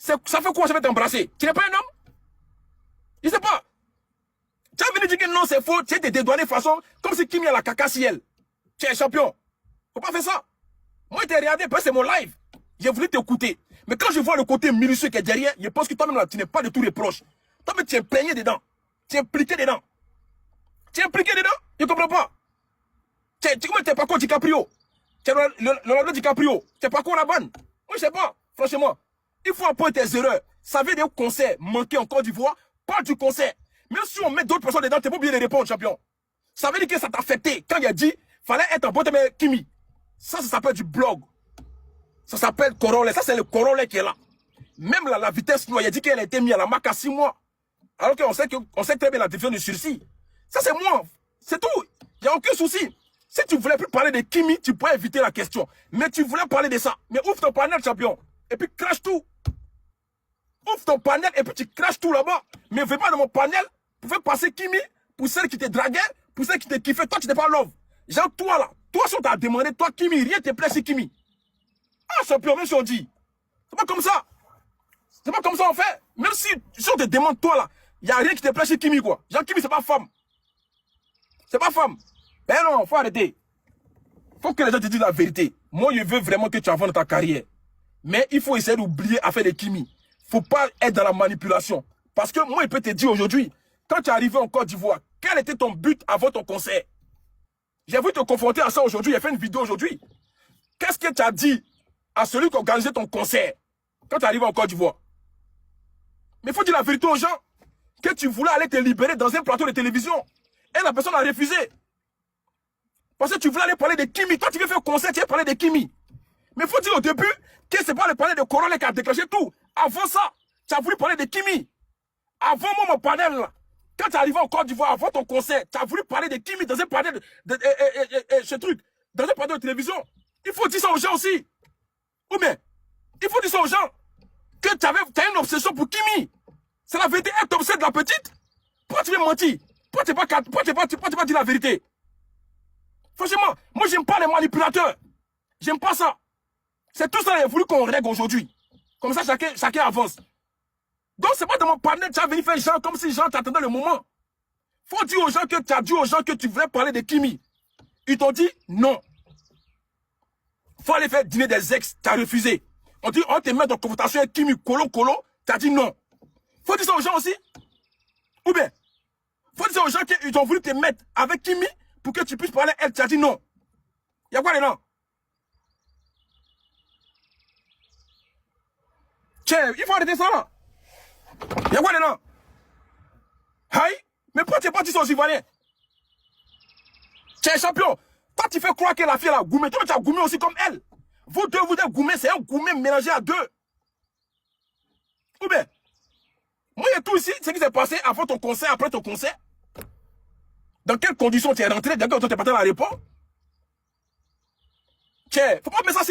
Ça fait quoi, je vais t'embrasser? Tu n'es pas un homme? Je ne sais pas. Tu as venu dire que non, c'est faux. Tu es dédouané de façon comme si Kimi a la caca ciel. Tu es champion. Faut pas faire ça. Moi, je t'ai regardé parce que c'est mon live. J'ai voulu t'écouter. Mais quand je vois le côté minutieux qui est derrière, je pense que toi-même là, tu n'es pas de tout reproche. Toi-même, tu es imprégné dedans. Tu es impliqué dedans. Tu es impliqué dedans? Je ne comprends pas. Tu n'es pas quoi DiCaprio? Tu es Leonardo DiCaprio. Tu n'es pas quoi la banne? Moi, je sais pas. Franchement, il faut apprendre tes erreurs. Ça veut dire concert manqué en Côte d'Ivoire. Parle du concert. Même si on met d'autres personnes dedans, tu n'es pas obligé de répondre, champion. Ça veut dire que ça t'a affecté. Quand il a dit, fallait être en bon terme avec Kimi. Ça s'appelle du blog. Ça s'appelle Corolla. Ça, c'est le Corolla qui est là. Même là, la vitesse, il a dit qu'elle a été mise à la marque à 6 mois. Alors qu'on sait très bien la définition du sursis. Ça, c'est moi. C'est tout. Il n'y a aucun souci. Si tu voulais plus parler de Kimi, tu pourrais éviter la question. Mais tu voulais parler de ça. Mais ouvre ton panel, champion. Et puis crache tout. Ouvre ton panel et puis tu craches tout là-bas. Mais fais pas dans mon panel pour faire passer Kimi pour celle qui te draguait, pour celle qui te kiffait. Toi, tu n'es pas love. Genre, toi là. Toi, si on t'a demandé, toi, Kimi, rien te plaît, c'est Kimi. Ah, champion, même si on dit. C'est pas comme ça. C'est pas comme ça on fait. Même si on te demande, toi là, il n'y a rien qui te plaît chez Kimi, quoi. Genre, Kimi, c'est pas femme. C'est pas femme. Ben non, faut arrêter. Faut que les gens te disent la vérité. Moi, je veux vraiment que tu avances dans ta carrière. Mais il faut essayer d'oublier affaire de Kimi. Faut pas être dans la manipulation. Parce que moi, il peut te dire aujourd'hui, quand tu es arrivé en Côte d'Ivoire, quel était ton but avant ton concert? J'ai voulu te confronter à ça aujourd'hui. J'ai fait une vidéo aujourd'hui. Qu'est-ce que tu as dit à celui qui organisait ton concert quand tu es arrivé en Côte d'Ivoire? Mais il faut dire la vérité aux gens. Que tu voulais aller te libérer dans un plateau de télévision. Et la personne a refusé. Parce que tu voulais aller parler de Kimi. Toi, tu veux faire un concert, tu veux parler de Kimi. Mais il faut dire au début que c'est pas le panel de Corolla qui a déclenché tout. Avant ça, tu as voulu parler de Kimi. Avant moi, mon panel, là, quand tu es arrivé en Côte d'Ivoire, avant ton concert, tu as voulu parler de Kimi dans un panel ce truc, dans un panel de télévision. Il faut dire ça aux gens aussi. Ou bien, il faut dire ça aux gens que tu as une obsession pour Kimi. C'est la vérité. Elle t'obsède de la petite. Pourquoi tu veux mentir? Pourquoi tu n'as pas dit la vérité? Franchement, moi, j'aime pas les manipulateurs. J'aime pas ça. C'est tout ça qu'il a voulu qu'on règle aujourd'hui. Comme ça, chacun avance. Donc, c'est pas dans mon panel, tu as venu faire genre comme si gens t'attendaient le moment. Faut dire aux gens que tu as dit aux gens que tu voulais parler de Kimi. Ils t'ont dit non. Faut aller faire dîner des ex, tu as refusé. On dit, on te met dans confrontation avec Kimi, colo, tu as dit non. Faut dire ça aux gens aussi. Ou bien, faut dire ça aux gens qu'ils ont voulu te mettre avec Kimi pour que tu puisses parler à elle, tu as dit non. Il y a quoi dedans? Tiens, il faut arrêter ça là. Il y a quoi dedans? Aïe, mais pourquoi tu n'es pas dit ça aux Ivoiriens? Tiens, champion, toi tu fais croire que la fille elle a goumé. Toi tu as goumé aussi comme elle. Vous deux, vous êtes goumé, c'est un goumé mélangé à deux. Ou bien, moi il y a tout ici, ce qui s'est passé avant ton concert, après ton concert. Dans quelles conditions tu es rentré? Dans quelles conditions tu es parti à l'aéroport? Tiens, faut pas mettre ça sur